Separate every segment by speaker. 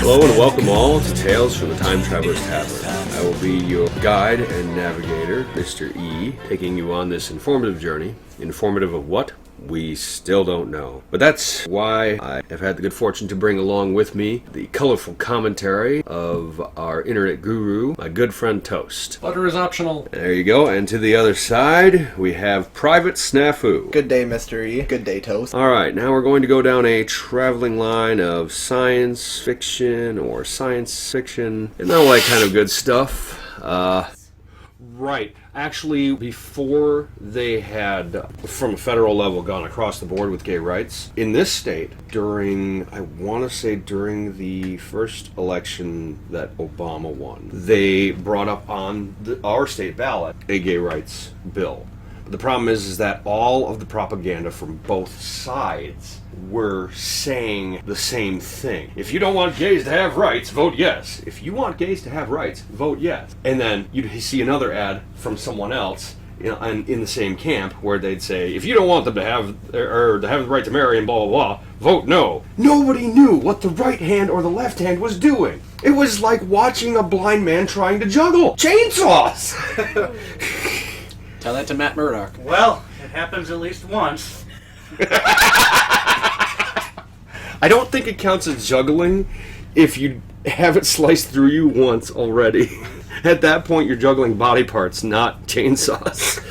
Speaker 1: Hello and welcome all to Tales from the Time Traveler's Tavern. I will be your guide and navigator, Mr.E, taking you on this informative journey. Informative of what? We still don't know. But that's why I have had the good fortune to bring along with me the colorful commentary of our internet guru, my good friend Toast.
Speaker 2: Butter is optional.
Speaker 1: There you go. And to the other side, we have Private Snafu.
Speaker 3: Good day, Mr.E. Good day, Toast.
Speaker 1: Alright, now we're going to go down a traveling line of science fiction or science fiction and all that kind of good stuff. Right. Actually, before they had, from a federal level, gone across the board with gay rights, in this state, during the first election that Obama won, they brought up on our state ballot a gay rights bill. But the problem is that all of the propaganda from both sides were saying the same thing. If you don't want gays to have rights, vote yes. If you want gays to have rights, vote yes. And then you'd see another ad from someone else in the same camp where they'd say, if you don't want them to have the right to marry and blah, blah, blah, vote no. Nobody knew what the right hand or the left hand was doing. It was like watching a blind man trying to juggle chainsaws.
Speaker 2: Tell that to Matt Murdock.
Speaker 4: Well, it happens at least once.
Speaker 1: I don't think it counts as juggling if you have it sliced through you once already. At that point, you're juggling body parts, not chainsaws.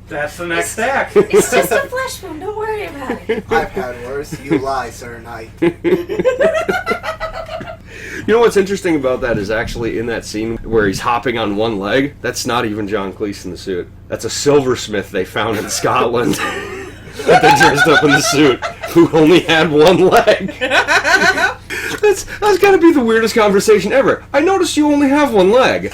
Speaker 4: That's the next act.
Speaker 5: It's just a flesh wound, don't worry about it.
Speaker 3: I've had worse. You lie, Sir Knight.
Speaker 1: You know what's interesting about that is actually in that scene where he's hopping on one leg, that's not even John Cleese in the suit. That's a silversmith they found in Scotland that they dressed up in the suit, who only had one leg. That's got to be the weirdest conversation ever. I noticed you only have one leg.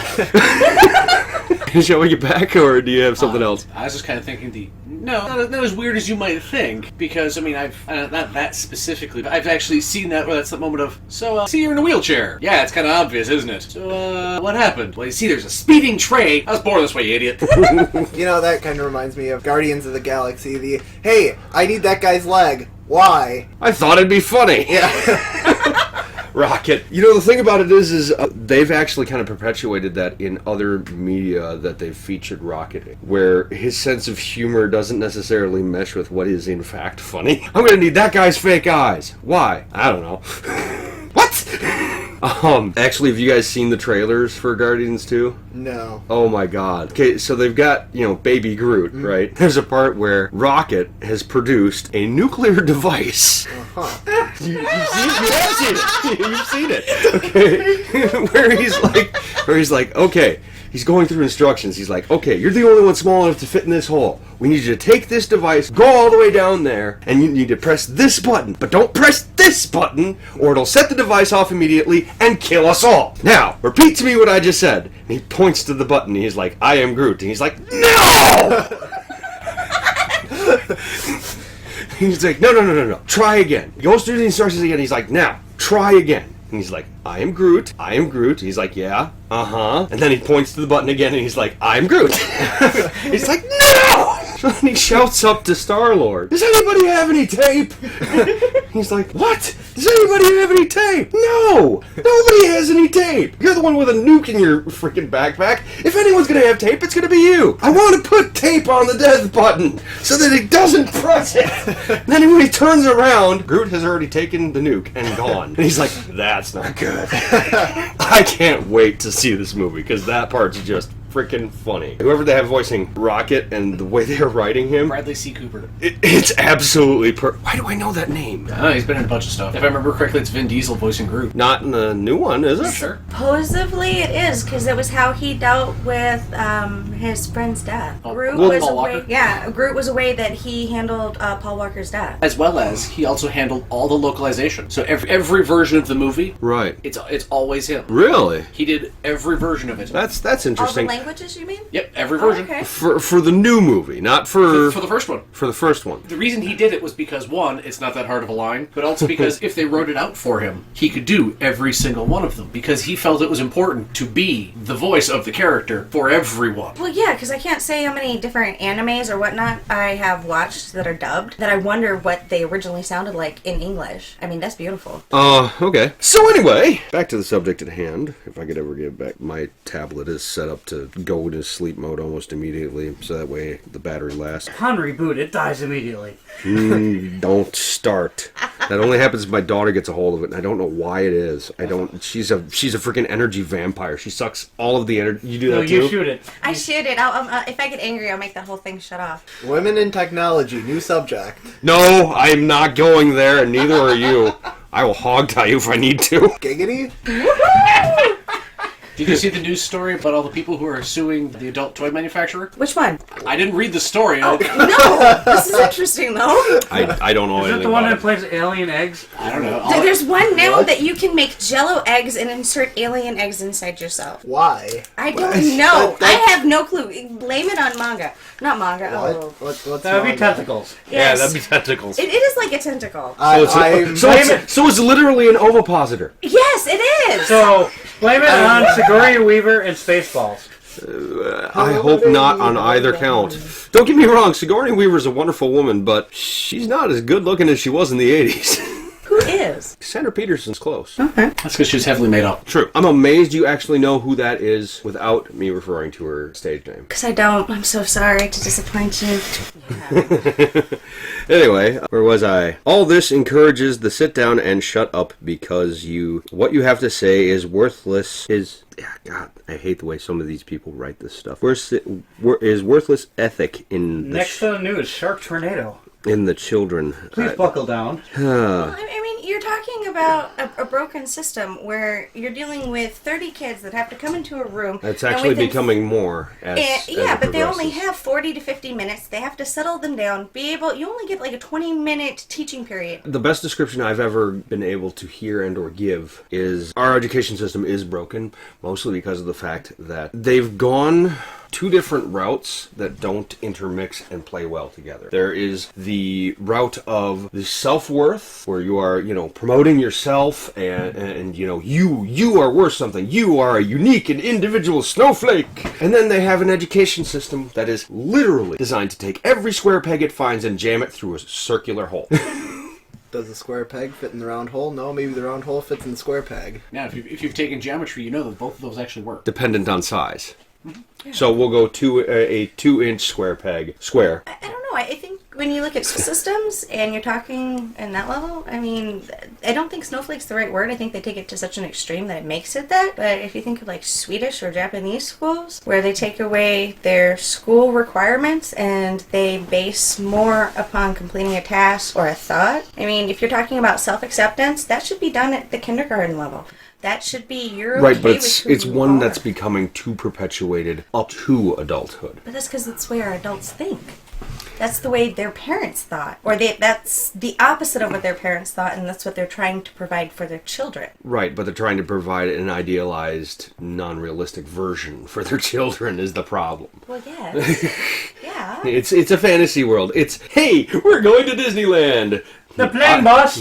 Speaker 1: Shall we get back, or do you have something else?
Speaker 2: I was just kind of thinking not as weird as you might think, because, I mean, I've, not that specifically, but I've actually seen that where that's the moment of, see, you're in a wheelchair. Yeah, it's kind of obvious, isn't it? So, what happened? Well, you see, there's a speeding train. I was born this way, you idiot.
Speaker 3: You know, that kind of reminds me of Guardians of the Galaxy, hey, I need that guy's leg. Why?
Speaker 1: I thought it'd be funny.
Speaker 3: Yeah.
Speaker 1: Rocket. You know, the thing about it is they've actually kind of perpetuated that in other media that they've featured Rocket in, where his sense of humor doesn't necessarily mesh with what is in fact funny. I'm gonna need that guy's fake eyes. Why? I don't know. What? Actually, have you guys seen the trailers for Guardians 2?
Speaker 3: No.
Speaker 1: Oh my god. Okay, so they've got, Baby Groot, right? There's a part where Rocket has produced a nuclear device.
Speaker 3: Uh-huh.
Speaker 1: You've seen it. Okay. where he's like, okay, he's going through instructions. He's like, okay, you're the only one small enough to fit in this hole. We need you to take this device, go all the way down there, and you need to press this button. But don't press this button, or it'll set the device off immediately and kill us all. Now, repeat to me what I just said. And he points to the button, and he's like, I am Groot. And he's like, no! He's like, no. Try again. He goes through the instructions again. He's like, now, try again. And he's like, I am Groot. He's like, yeah, uh-huh. And then he points to the button again, and he's like, I'm Groot. He's like, no! And he shouts up to Star-Lord, does anybody have any tape? He's like, what? Does anybody have any tape? No! Nobody has any tape! You're the one with a nuke in your freaking backpack. If anyone's gonna have tape, it's gonna be you. I want to put tape on the death button so that it doesn't press it. And then when he turns around, Groot has already taken the nuke and gone. And he's like, that's not good. I can't wait to see this movie, because that part's just freaking funny. Whoever they have voicing Rocket and the way they're writing him,
Speaker 2: Bradley C. Cooper.
Speaker 1: it's absolutely Why do I know that name?
Speaker 2: I don't know, he's been in a bunch of stuff. If I remember correctly, it's Vin Diesel voicing Groot.
Speaker 1: Not in the new one, is it?
Speaker 2: Sure.
Speaker 5: Supposedly it is, because it was how he dealt with his friend's death.
Speaker 2: Oh,
Speaker 5: Groot
Speaker 2: well,
Speaker 5: was
Speaker 2: Paul
Speaker 5: a way,
Speaker 2: Walker?
Speaker 5: yeah, Groot was a way that he handled Paul Walker's death.
Speaker 2: As well as he also handled all the localization. So every version of the movie,
Speaker 1: Right.
Speaker 2: it's always him.
Speaker 1: Really?
Speaker 2: He did every version of it.
Speaker 1: That's
Speaker 5: All the
Speaker 1: interesting.
Speaker 5: languages, you mean?
Speaker 2: Yep, every
Speaker 5: Oh,
Speaker 2: version.
Speaker 5: okay.
Speaker 1: For the new movie, not
Speaker 2: For the first one.
Speaker 1: for the first one.
Speaker 2: The reason he did it was because, one, it's not that hard of a line, but also because if they wrote it out for him, he could do every single one of them, because he felt it was important to be the voice of the character for everyone.
Speaker 5: Well, yeah, because I can't say how many different animes or whatnot I have watched that are dubbed, that I wonder what they originally sounded like in English. I mean, that's beautiful.
Speaker 1: Okay. So anyway, back to the subject at hand. If I could ever get back, my tablet is set up to go into sleep mode almost immediately, so that way the battery lasts.
Speaker 4: Upon reboot, it dies immediately.
Speaker 1: Don't start. That only happens if my daughter gets a hold of it, and I don't know why it is. I don't. She's a freaking energy vampire. She sucks all of the energy. You do that
Speaker 4: No,
Speaker 1: too?
Speaker 4: you shoot it.
Speaker 5: I shoot it. If I get angry, I'll make that whole thing shut off.
Speaker 3: Women in technology, new subject.
Speaker 1: No, I'm not going there, and neither are you. I will hog tie you if I need to.
Speaker 3: Giggity?
Speaker 2: Did you see the news story about all the people who are suing the adult toy manufacturer?
Speaker 5: Which one?
Speaker 2: I didn't read the story.
Speaker 5: No! This is interesting, though.
Speaker 1: I don't know
Speaker 4: Is it
Speaker 1: anything
Speaker 4: the one
Speaker 1: about
Speaker 4: that
Speaker 1: it.
Speaker 4: plays alien eggs?
Speaker 2: I don't know.
Speaker 5: There's one now
Speaker 3: What?
Speaker 5: that you can make Jello eggs and insert alien eggs inside yourself.
Speaker 3: Why?
Speaker 5: I don't know.
Speaker 3: That-
Speaker 5: I have no clue. Blame it on manga. Not manga.
Speaker 3: What?
Speaker 5: Oh.
Speaker 3: What's
Speaker 4: That would be
Speaker 3: wrong?
Speaker 4: tentacles.
Speaker 1: Yeah,
Speaker 5: Yes.
Speaker 1: that'd be tentacles.
Speaker 5: It is like a tentacle.
Speaker 1: So it's literally an ovipositor.
Speaker 5: Yes, it is.
Speaker 4: So, blame it on Sigourney Weaver and Spaceballs.
Speaker 1: I hope not on either count. Don't get me wrong, Sigourney Weaver's a wonderful woman, but she's not as good looking as she was in the 80s.
Speaker 5: Who is?
Speaker 1: Sandra Peterson's close.
Speaker 2: That's because she was heavily made up.
Speaker 1: True. I'm amazed you actually know who that is without me referring to her stage name.
Speaker 5: Because I don't. I'm so sorry to disappoint you. Yeah.
Speaker 1: Anyway, where was I? All this encourages the sit down and shut up because what you have to say is worthless. God, I hate the way some of these people write this stuff. Is worthless ethic in the
Speaker 4: Next to the news, Shark Tornado.
Speaker 1: in the children.
Speaker 4: Please buckle down.
Speaker 5: Well, I mean, you're talking about a broken system where you're dealing with 30 kids that have to come into a room.
Speaker 1: It's
Speaker 5: and
Speaker 1: actually
Speaker 5: within
Speaker 1: becoming more as
Speaker 5: yeah,
Speaker 1: it
Speaker 5: but they only
Speaker 1: progresses.
Speaker 5: have 40 to 50 minutes. They have to settle them down. You only get like a 20-minute teaching period.
Speaker 1: The best description I've ever been able to hear and or give is our education system is broken, mostly because of the fact that they've gone two different routes that don't intermix and play well together. There is the route of the self-worth, where you are, promoting yourself and you are worth something. You are a unique and individual snowflake. And then they have an education system that is literally designed to take every square peg it finds and jam it through a circular hole.
Speaker 3: Does the square peg fit in the round hole? No, maybe the round hole fits in the square peg.
Speaker 2: Now, if you've taken geometry, you know that both of those actually work.
Speaker 1: Dependent on size. So we'll go a 2-inch square peg. Square.
Speaker 5: I don't know. I think when you look at systems and you're talking in that level, I mean, I don't think snowflake's the right word. I think they take it to such an extreme that it makes it that. But if you think of like Swedish or Japanese schools, where they take away their school requirements and they base more upon completing a task or a thought, I mean, if you're talking about self-acceptance, that should be done at the kindergarten level. That should be you're okay
Speaker 1: Right, but
Speaker 5: with who
Speaker 1: it's
Speaker 5: you
Speaker 1: one
Speaker 5: are.
Speaker 1: that's becoming too perpetuated up to adulthood.
Speaker 5: But that's because that's the way our adults think. That's the way their parents thought. Or that's the opposite of what their parents thought, and that's what they're trying to provide for their children.
Speaker 1: Right, but they're trying to provide an idealized, non-realistic version for their children is the problem.
Speaker 5: Well, yes. Yeah.
Speaker 1: It's a fantasy world. It's, hey, we're going to Disneyland.
Speaker 4: The plane, boss!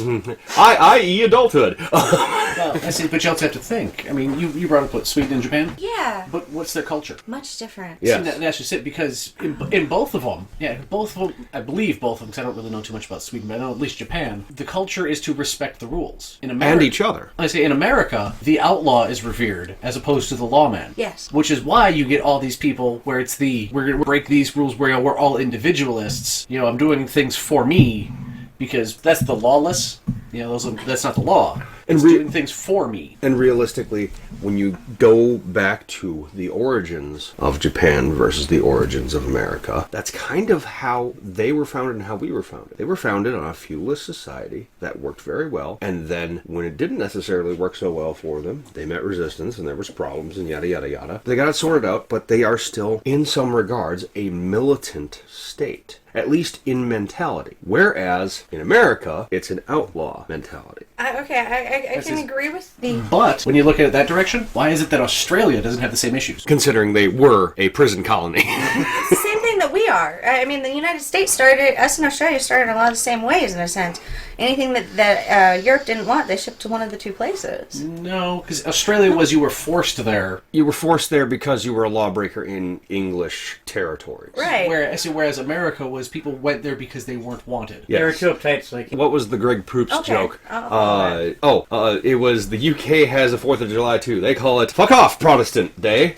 Speaker 1: I.e. adulthood.
Speaker 2: Well, I see, but you also have to think. I mean, you brought up, Sweden and Japan?
Speaker 5: Yeah.
Speaker 2: But what's their culture?
Speaker 5: Much different.
Speaker 1: Yeah.
Speaker 2: See, that's just it, because in both of them, I believe both of them, because I don't really know too much about Sweden, but I know at least Japan, the culture is to respect the rules. In America,
Speaker 1: And each other.
Speaker 2: I say in America, the outlaw is revered as opposed to the lawman.
Speaker 5: Yes.
Speaker 2: Which is why you get all these people where it's we're going to break these rules where we're all individualists. I'm doing things for me because that's the lawless. That's not the law. It's doing things for me.
Speaker 1: And realistically, when you go back to the origins of Japan versus the origins of America, that's kind of how they were founded and how we were founded. They were founded on a feudalist society that worked very well, and then when it didn't necessarily work so well for them, they met resistance and there was problems and yada yada yada. They got it sorted out, but they are still, in some regards, a militant state. At least in mentality. Whereas in America, it's an outlaw mentality.
Speaker 5: I can agree with the...
Speaker 2: But when you look at it that direction, why is it that Australia doesn't have the same issues?
Speaker 1: Considering they were a prison colony.
Speaker 5: It's the same thing that we are. I mean, the United States us in Australia started in a lot of the same ways, in a sense. Anything that Europe didn't want, they shipped to one of the two places.
Speaker 2: No, because Australia was you were forced there.
Speaker 1: You were forced there because you were a lawbreaker in English territories.
Speaker 5: Right.
Speaker 2: Whereas America was people went there because they weren't wanted.
Speaker 1: Yes.
Speaker 4: They were too uptight, so
Speaker 1: What was the Greg Proops
Speaker 5: Okay.
Speaker 1: joke?
Speaker 5: I'll
Speaker 1: It was the UK has a 4th of July too. They call it "Fuck Off Protestant Day."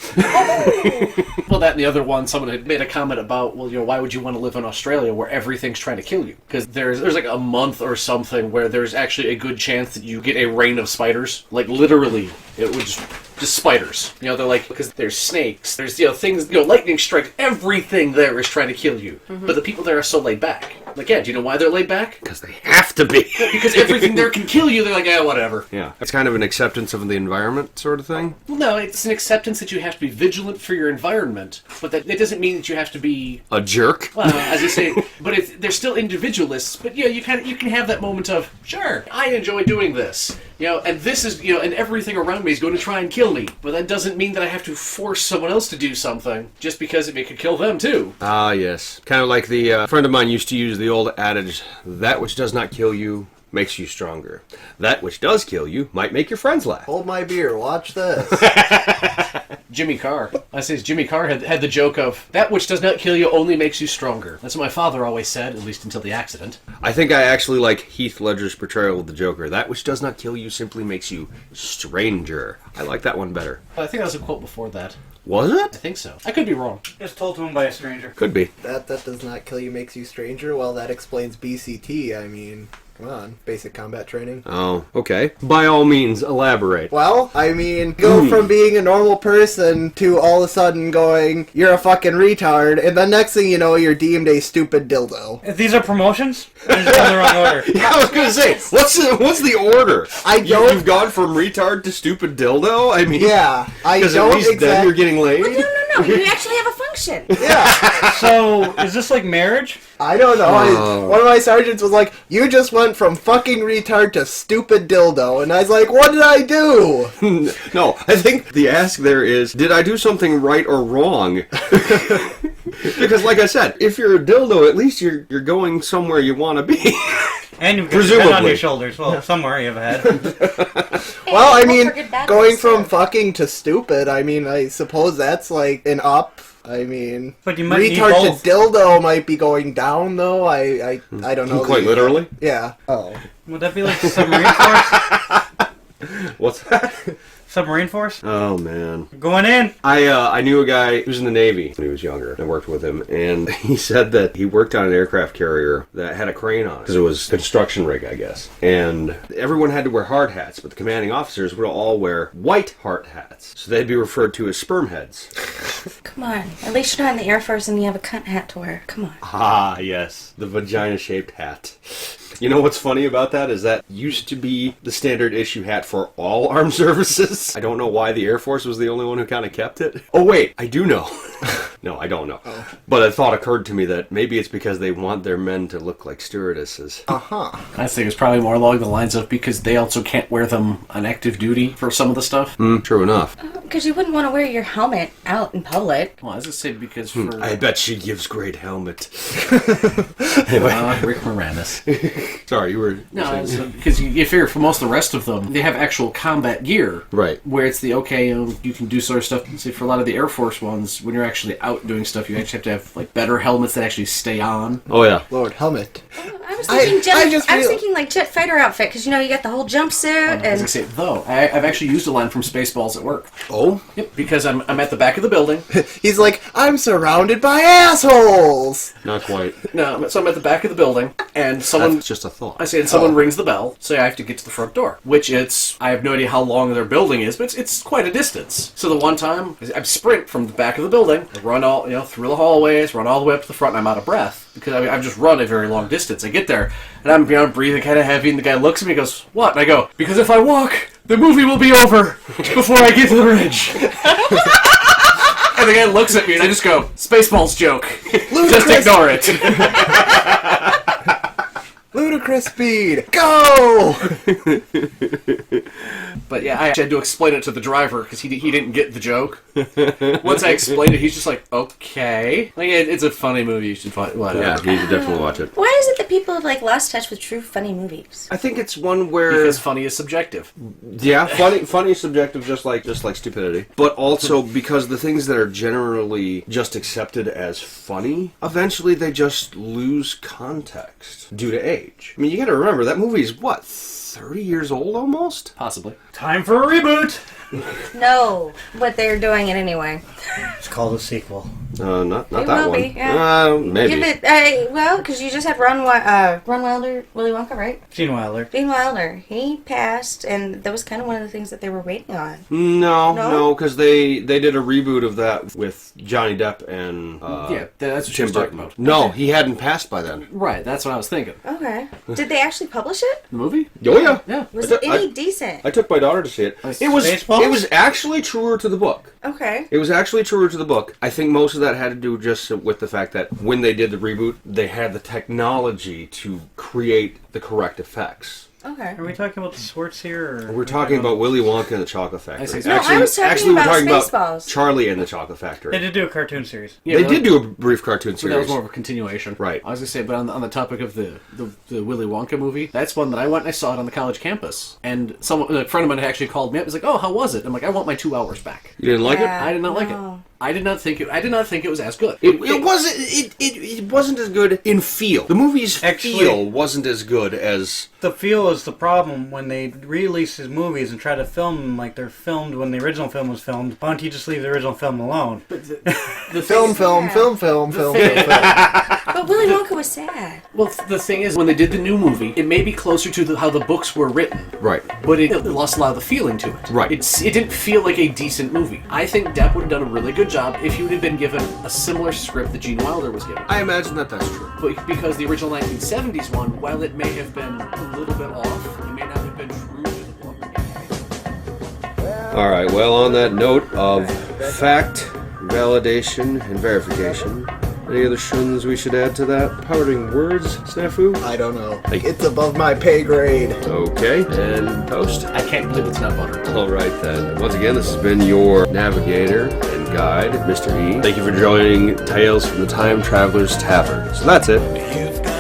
Speaker 2: Well, that and the other one, someone had made a comment about, well, why would you want to live in Australia where everything's trying to kill you? Because there's like a month or something where there's actually a good chance that you get a rain of spiders. Like, literally, it would just spiders. They're like, because there's snakes, there's, things, lightning strikes, everything there is trying to kill you. Mm-hmm. But the people there are so laid back. Like, yeah, do you know why they're laid back?
Speaker 1: Because they have to be.
Speaker 2: Because everything there can kill you, they're like, whatever.
Speaker 1: Yeah. It's kind of an acceptance of the environment sort of thing.
Speaker 2: Well, no, it's an acceptance that you have to be vigilant for your environment, but that it doesn't mean that you have to be
Speaker 1: a jerk.
Speaker 2: Well, as you say, but they're still individualists. But you can have that moment of, sure, I enjoy doing this, and this is, and everything around me is going to try and kill me. But that doesn't mean that I have to force someone else to do something just because it could kill them too.
Speaker 1: Ah, yes. Kind of like the friend of mine used to use the old adage: "That which does not kill you makes you stronger. That which does kill you might make your friends laugh."
Speaker 3: Hold my beer, watch this.
Speaker 2: Jimmy Carr. I say Jimmy Carr had the joke of, that which does not kill you only makes you stronger. That's what my father always said, at least until the accident.
Speaker 1: I think I actually like Heath Ledger's portrayal of the Joker. That which does not kill you simply makes you stranger. I like that one better.
Speaker 2: I think that was a quote before that.
Speaker 1: Was
Speaker 2: I
Speaker 1: it?
Speaker 2: think so. I could be wrong.
Speaker 4: Just told to him by a stranger.
Speaker 1: Could be.
Speaker 3: That does not kill you makes you stranger. Well, that explains BCT. I mean, come on, basic combat training.
Speaker 1: Oh, okay. By all means, elaborate.
Speaker 3: Well, I mean, go from being a normal person to all of a sudden going, you're a fucking retard, and the next thing you know, you're deemed a stupid dildo.
Speaker 4: If these are promotions, I'm just in the wrong order.
Speaker 1: Yeah, I was gonna say, what's the order? You've gone from retard to stupid dildo? I mean,
Speaker 3: Yeah, I
Speaker 1: because at
Speaker 3: don't
Speaker 1: least then you're getting laid?
Speaker 5: No, you actually have a function.
Speaker 3: Yeah,
Speaker 4: So, is this like marriage?
Speaker 3: I don't know. One of my sergeants was like, you just went from fucking retard to stupid dildo, and I was like, what did I do?
Speaker 1: No, I think the ask there is, did I do something right or wrong? Because like I said, if you're a dildo, at least you're going somewhere you want to be.
Speaker 4: And you've got your head on your shoulders. Well, somewhere you have a head.
Speaker 3: Well, I
Speaker 5: Don't
Speaker 3: mean,
Speaker 5: forget bad
Speaker 3: going
Speaker 5: things,
Speaker 3: from
Speaker 5: too.
Speaker 3: fucking to stupid, I mean, I suppose that's like an up. I mean,
Speaker 4: But you might need
Speaker 3: retard
Speaker 4: both.
Speaker 3: to dildo might be going down, though. I don't know.
Speaker 1: Quite literally?
Speaker 3: Yeah. Oh.
Speaker 4: Would that be like submarine force?
Speaker 1: What's that?
Speaker 4: Submarine force?
Speaker 1: Oh, man.
Speaker 4: Going in.
Speaker 1: I knew a guy who was in the Navy when he was younger. I worked with him, and he said that he worked on an aircraft carrier that had a crane on it, because it was a construction rig, I guess. And everyone had to wear hard hats, but the commanding officers would all wear white hard hats. So they'd be referred to as sperm heads.
Speaker 5: Come on. At least you're not in the Air Force and you have a cunt hat to wear. Come on.
Speaker 1: Ah, yes. The vagina-shaped hat. You know what's funny about that is that used to be the standard issue hat for all armed services. I don't know why the Air Force was the only one who kind of kept it. Oh, wait, I do know. No, I don't know. Oh. But a thought occurred to me that maybe it's because they want their men to look like stewardesses.
Speaker 3: Uh-huh.
Speaker 2: I think it's probably more along the lines of because they also can't wear them on active duty for some of the stuff.
Speaker 1: True enough.
Speaker 5: Because you wouldn't want to wear your helmet out in public.
Speaker 2: Well, I was just saying because for...
Speaker 1: I bet she gives great helmet.
Speaker 2: Rick Moranis.
Speaker 1: Sorry, you were...
Speaker 2: No, because you figure for most of the rest of them, they have actual combat gear.
Speaker 1: Right.
Speaker 2: Where it's the, okay, you can do sort of stuff. Say for a lot of the Air Force ones, when you're actually out doing stuff, you actually have to have like better helmets that actually stay on.
Speaker 1: Oh, yeah.
Speaker 3: Lord, helmet.
Speaker 5: I I was thinking I was
Speaker 3: feel-
Speaker 5: thinking like jet fighter outfit because you got the whole jumpsuit
Speaker 2: As I
Speaker 5: and
Speaker 2: say, though, I've actually used a line from Spaceballs at work.
Speaker 1: Oh?
Speaker 2: Yep, because I'm at the back of the building.
Speaker 3: He's like, I'm surrounded by assholes.
Speaker 1: Not quite.
Speaker 2: No, so I'm at the back of the building, and someone...
Speaker 1: That's just a thought.
Speaker 2: I say, and someone rings the bell, so I have to get to the front door. Which I have no idea how long their building is, but it's quite a distance. So the one time, I sprint from the back of the building, I run all, through the hallways, run all the way up to the front, and I'm out of breath. Because I've just run a very long distance. I get there, and I'm breathing kind of heavy, and the guy looks at me and goes, "What?" And I go, "Because if I walk, the movie will be over before I get to the ridge." And the guy looks at me, and I just go, "Spaceballs joke. Just ignore it."
Speaker 3: Ludicrous speed. Go!
Speaker 2: But yeah, I actually had to explain it to the driver because he didn't get the joke. Once I explained it, he's just like, "Okay." Like, it's a funny movie. You should find. Whatever.
Speaker 1: Yeah, you should definitely watch it.
Speaker 5: why is it that people have lost touch with true funny movies?
Speaker 1: I think it's one where...
Speaker 2: Because funny is subjective.
Speaker 1: Yeah, funny is subjective, just like stupidity. But also because the things that are generally just accepted as funny, eventually they just lose context due to age. I mean, you got to remember that movie is what, 30 years old almost?
Speaker 2: Possibly.
Speaker 4: Time for a reboot.
Speaker 5: No, but they're doing it anyway.
Speaker 4: It's called a sequel.
Speaker 1: Not
Speaker 5: It
Speaker 1: that
Speaker 5: will
Speaker 1: one.
Speaker 5: be, yeah.
Speaker 1: Maybe.
Speaker 5: Give it, because you just had Ron Wilder, Willy Wonka, right?
Speaker 4: Gene Wilder.
Speaker 5: Gene Wilder. He passed, and that was kind of one of the things that they were waiting on.
Speaker 1: No, because they did a reboot of that with Johnny Depp and
Speaker 2: Yeah, that's what she
Speaker 1: Tim
Speaker 2: was talking
Speaker 1: Burton.
Speaker 2: about.
Speaker 1: No, he hadn't passed by then.
Speaker 2: Right, that's what I was thinking.
Speaker 5: Okay. Did they actually publish it?
Speaker 2: The movie?
Speaker 1: Oh yeah.
Speaker 2: Yeah.
Speaker 5: Was
Speaker 1: I
Speaker 5: it
Speaker 1: d-
Speaker 5: any decent?
Speaker 1: I took my daughter to see it. It was
Speaker 4: Spaceballs?
Speaker 1: it was actually truer to the book.
Speaker 5: Okay.
Speaker 1: It was actually truer to the book. I think most of that had to do just with the fact that when they did the reboot, they had the technology to create the correct effects.
Speaker 5: Okay.
Speaker 4: Are we talking about the Swartz here? Or
Speaker 1: We're talking about Willy Wonka and the Chocolate Factory.
Speaker 2: see.
Speaker 5: No, I was talking
Speaker 1: we're
Speaker 5: about
Speaker 1: talking about
Speaker 5: Spaceballs.
Speaker 1: Charlie and the Chocolate
Speaker 4: They
Speaker 1: Factory.
Speaker 4: did do a cartoon series.
Speaker 2: Yeah,
Speaker 1: They
Speaker 2: that-
Speaker 1: did do a brief cartoon
Speaker 2: But
Speaker 1: series.
Speaker 2: that was more of a continuation.
Speaker 1: Right.
Speaker 2: I was going to say, but on the topic of the Willy Wonka movie, that's one that I went and I saw it on the college campus. And a friend of mine actually called me up. He's like, "Oh, how was it?" I'm like, "I want my 2 hours back."
Speaker 1: You didn't like it?
Speaker 5: Yeah.
Speaker 2: I did not like it.
Speaker 5: No.
Speaker 2: I did not think it was as good.
Speaker 1: It wasn't as good in feel. The movie's
Speaker 4: Actually-
Speaker 1: feel wasn't as good as...
Speaker 4: The feel is the problem when they release these movies and try to film them like they're filmed when the original film was filmed. Why don't you just leave the original film alone?
Speaker 2: The
Speaker 3: Film.
Speaker 5: But Willy Wonka was sad.
Speaker 2: Well, the thing is, when they did the new movie, it may be closer to how the books were written.
Speaker 1: Right.
Speaker 2: But it lost a lot of the feeling to it.
Speaker 1: Right.
Speaker 2: It didn't feel like a decent movie. I think Depp would have done a really good job if he would have been given a similar script that Gene Wilder was given.
Speaker 1: I imagine that's true.
Speaker 2: But because the original 1970s one, while it may have been a little bit off, it may not have been true to the book.
Speaker 1: All right, well, on that note of fact, validation, and verification, any other shuns we should add to that? Parting words, Snafu?
Speaker 3: I don't know. It's above my pay grade.
Speaker 1: Okay, and toast?
Speaker 2: I can't believe it's not butter.
Speaker 1: All right, then. Once again, this has been your navigator and guide, Mr. E. Thank you for joining Tales from the Time Traveler's Tavern. So that's it.
Speaker 6: You've got